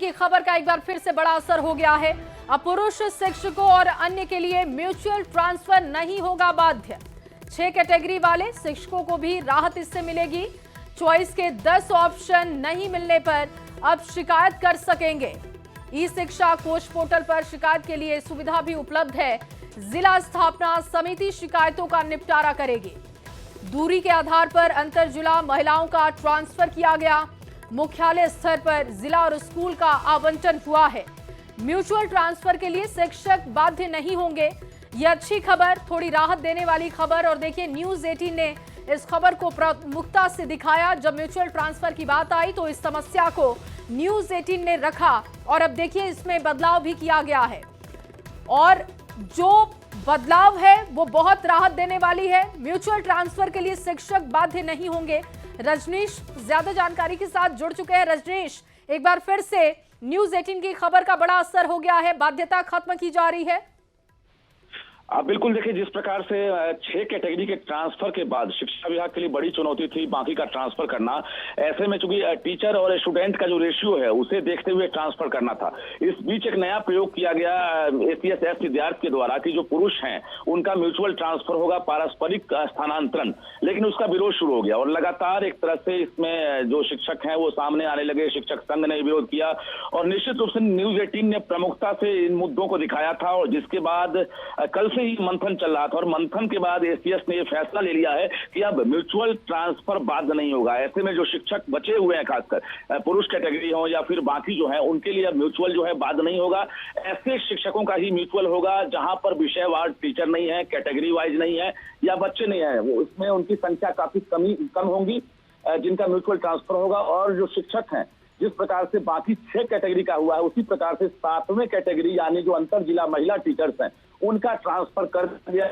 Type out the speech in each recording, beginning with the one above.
की खबर का एक बार फिर से बड़ा असर हो गया है। अब पुरुष शिक्षकों और अन्य के लिए म्यूचुअल ट्रांसफर नहीं होगा बाध्य। 6 कैटेगरी वाले शिक्षकों को भी राहत इससे मिलेगी। चॉइस के 10 ऑप्शन नहीं मिलने पर अब शिकायत कर सकेंगे। ई शिक्षा कोष पोर्टल पर शिकायत के लिए सुविधा भी उपलब्ध है। जिला स्थापना समिति शिकायतों का निपटारा करेगी। दूरी के आधार पर अंतर जिला महिलाओं का ट्रांसफर किया गया। मुख्यालय स्तर पर जिला और स्कूल का आवंटन हुआ है। म्यूचुअल ट्रांसफर के लिए शिक्षक बाध्य नहीं होंगे। यह अच्छी खबर, थोड़ी राहत देने वाली खबर। और देखिए, न्यूज़ 18 ने इस खबर को प्रमुखता से दिखाया। जब म्यूचुअल ट्रांसफर की बात आई तो इस समस्या को न्यूज़ 18 ने रखा और अब देखिए इसमें बदलाव भी किया गया है और जो बदलाव है वो बहुत राहत देने वाली है। म्यूचुअल ट्रांसफर के लिए शिक्षक बाध्य नहीं होंगे। रजनीश ज्यादा जानकारी के साथ जुड़ चुके हैं। रजनीश, एक बार फिर से न्यूज़ 18 की खबर का बड़ा असर हो गया है, बाध्यता खत्म की जा रही है। बिल्कुल, देखिए जिस प्रकार से 6 कैटेगरी के ट्रांसफर के बाद शिक्षा विभाग के लिए बड़ी चुनौती थी बाकी का ट्रांसफर करना। ऐसे में चूंकि टीचर और स्टूडेंट का जो रेशियो है उसे देखते हुए ट्रांसफर करना था। इस बीच एक नया प्रयोग किया गया एसीएस विद्यार्थी के द्वारा कि जो पुरुष हैं उनका म्यूचुअल ट्रांसफर होगा, पारस्परिक स्थानांतरण। लेकिन उसका विरोध शुरू हो गया और लगातार एक तरह से इसमें जो शिक्षक हैं वो सामने आने लगे। शिक्षक संघ ने विरोध किया और निश्चित रूप से न्यूज़ 18 ने प्रमुखता से इन मुद्दों को दिखाया था। और जिसके बाद कल से ही मंथन चल रहा था और मंथन के बाद एसीएस ने यह फैसला ले लिया है कि अब म्यूचुअल ट्रांसफर बाध्य नहीं होगा। ऐसे में जो शिक्षक बचे हुए हैं, खासकर पुरुष कैटेगरी हो या फिर बाकी जो है, उनके लिए अब म्यूचुअल जो है बाध्य नहीं होगा। ऐसे शिक्षकों का ही म्यूचुअल होगा जहां पर विषयवार टीचर नहीं है, कैटेगरी वाइज नहीं है या बच्चे नहीं है। वो इसमें उनकी संख्या काफी कम होंगी जिनका म्यूचुअल ट्रांसफर होगा। और जो शिक्षक हैं, जिस प्रकार से बाकी 6 कैटेगरी का हुआ है उसी प्रकार से 7वें कैटेगरी यानी जो अंतर जिला महिला टीचर्स हैं उनका ट्रांसफर कर दिया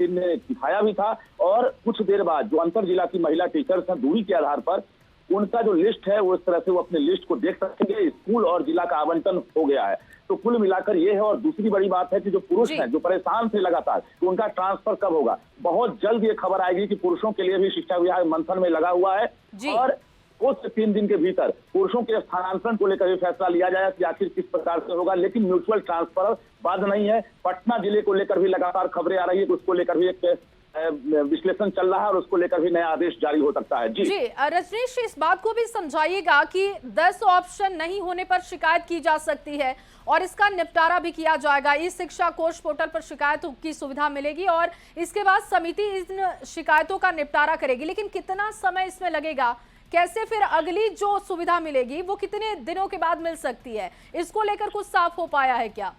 ने दिखाया भी था। और कुछ देर बाद जो अंतर जिला की महिला टीचर्स हैं, दूरी के आधार पर उनका जो लिस्ट है वो इस तरह से वो अपने लिस्ट को देख सकेंगे। स्कूल और जिला का आवंटन हो गया है। तो कुल मिलाकर ये है। और दूसरी बड़ी बात है कि जो पुरुष हैं जो परेशान थे लगातार, तो उनका ट्रांसफर कब होगा। बहुत जल्द ये खबर आएगी कि पुरुषों के लिए भी शिक्षा विभाग मंथन में लगा हुआ है और कुछ 3 दिन के भीतर पुरुषों के स्थानांतरण को लेकर फैसला लिया जाएगा कि आखिर किस प्रकार से होगा। लेकिन म्यूचुअल ट्रांसफर बाध्य नहीं है। पटना जिले को लेकर भी लगातार खबरें आ रही है कि उसको लेकर भी एक विश्लेषण चल रहा है और उसको लेकर भी नया आदेश जारी हो सकता है। जी रजनीश, इस बात को भी समझाइएगा कि 10 ऑप्शन नहीं होने पर शिकायत की जा सकती है और इसका निपटारा भी किया जाएगा। ई शिक्षा कोष पोर्टल पर शिकायत की सुविधा मिलेगी और इसके बाद समिति इन शिकायतों का निपटारा करेगी। लेकिन कितना समय इसमें लगेगा, कैसे फिर अगली जो सुविधा मिलेगी वो कितने दिनों के बाद मिल सकती है, इसको लेकर कुछ साफ हो पाया है क्या?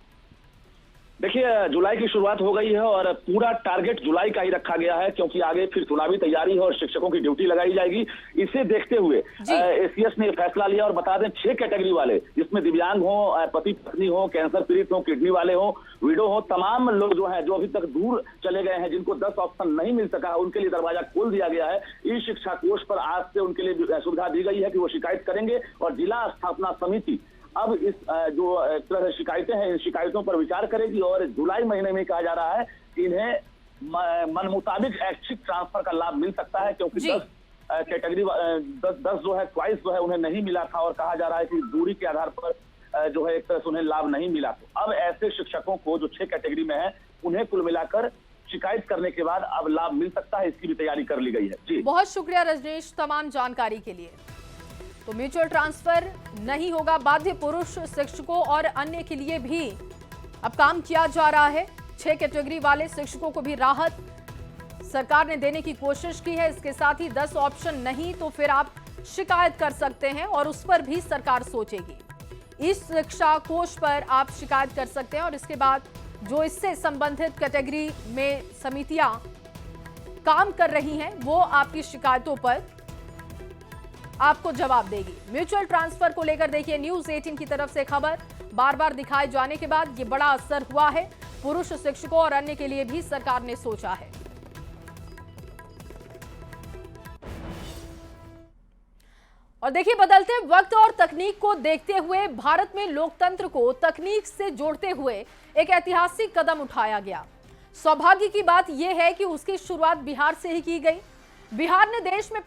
देखिए, जुलाई की शुरुआत हो गई है और पूरा टारगेट जुलाई का ही रखा गया है क्योंकि आगे फिर चुनावी तैयारी है और शिक्षकों की ड्यूटी लगाई जाएगी। इसे देखते हुए एसीएस ने फैसला लिया। और बता दें, 6 कैटेगरी वाले जिसमें दिव्यांग हो, पति पत्नी हो, कैंसर पीड़ित हो, किडनी वाले हो, विडो हो, तमाम लोग जो है जो अभी तक दूर चले गए हैं, जिनको 10 ऑप्शन नहीं मिल सका, उनके लिए दरवाजा खोल दिया गया है। ई शिक्षा कोष पर आज से उनके लिए सुविधा दी गई है कि वो शिकायत करेंगे और जिला स्थापना समिति अब इस जो एक तरह से शिकायतें हैं, इन शिकायतों पर विचार करेगी। और जुलाई महीने में कहा जा रहा है कि इन्हें मन मुताबिक ऐच्छिक ट्रांसफर का लाभ मिल सकता है क्योंकि 10 कैटेगरी 10 जो है चॉइस जो है उन्हें नहीं मिला था और कहा जा रहा है कि दूरी के आधार पर जो है एक तरह से उन्हें लाभ नहीं मिला। तो अब ऐसे शिक्षकों को जो 6 कैटेगरी में है उन्हें कुल मिलाकर शिकायत करने के बाद अब लाभ मिल सकता है। इसकी भी तैयारी कर ली गई है। जी, बहुत शुक्रिया रजनीश तमाम जानकारी के लिए। तो म्यूचुअल ट्रांसफर नहीं होगा बाध्य। पुरुष शिक्षकों और अन्य के लिए भी अब काम किया जा रहा है। 6 कैटेगरी वाले शिक्षकों को भी राहत सरकार ने देने की कोशिश की है। इसके साथ ही 10 ऑप्शन नहीं तो फिर आप शिकायत कर सकते हैं और उस पर भी सरकार सोचेगी। इस शिक्षा कोष पर आप शिकायत कर सकते हैं और इसके बाद जो इससे संबंधित कैटेगरी में समितियां काम कर रही हैं वो आपकी शिकायतों पर आपको जवाब देगी। म्यूचुअल ट्रांसफर को लेकर देखिए, न्यूज़ 18 की तरफ से खबर बार बार दिखाए जाने के बाद ये बड़ा असर हुआ है। पुरुष शिक्षकों और अन्य के लिए भी सरकार ने सोचा है। और देखिए, बदलते वक्त और तकनीक को देखते हुए भारत में लोकतंत्र को तकनीक से जोड़ते हुए एक ऐतिहासिक कदम उठाया गया। सौभाग्य की बात यह है कि उसकी शुरुआत बिहार से ही की गई। बिहार ने देश में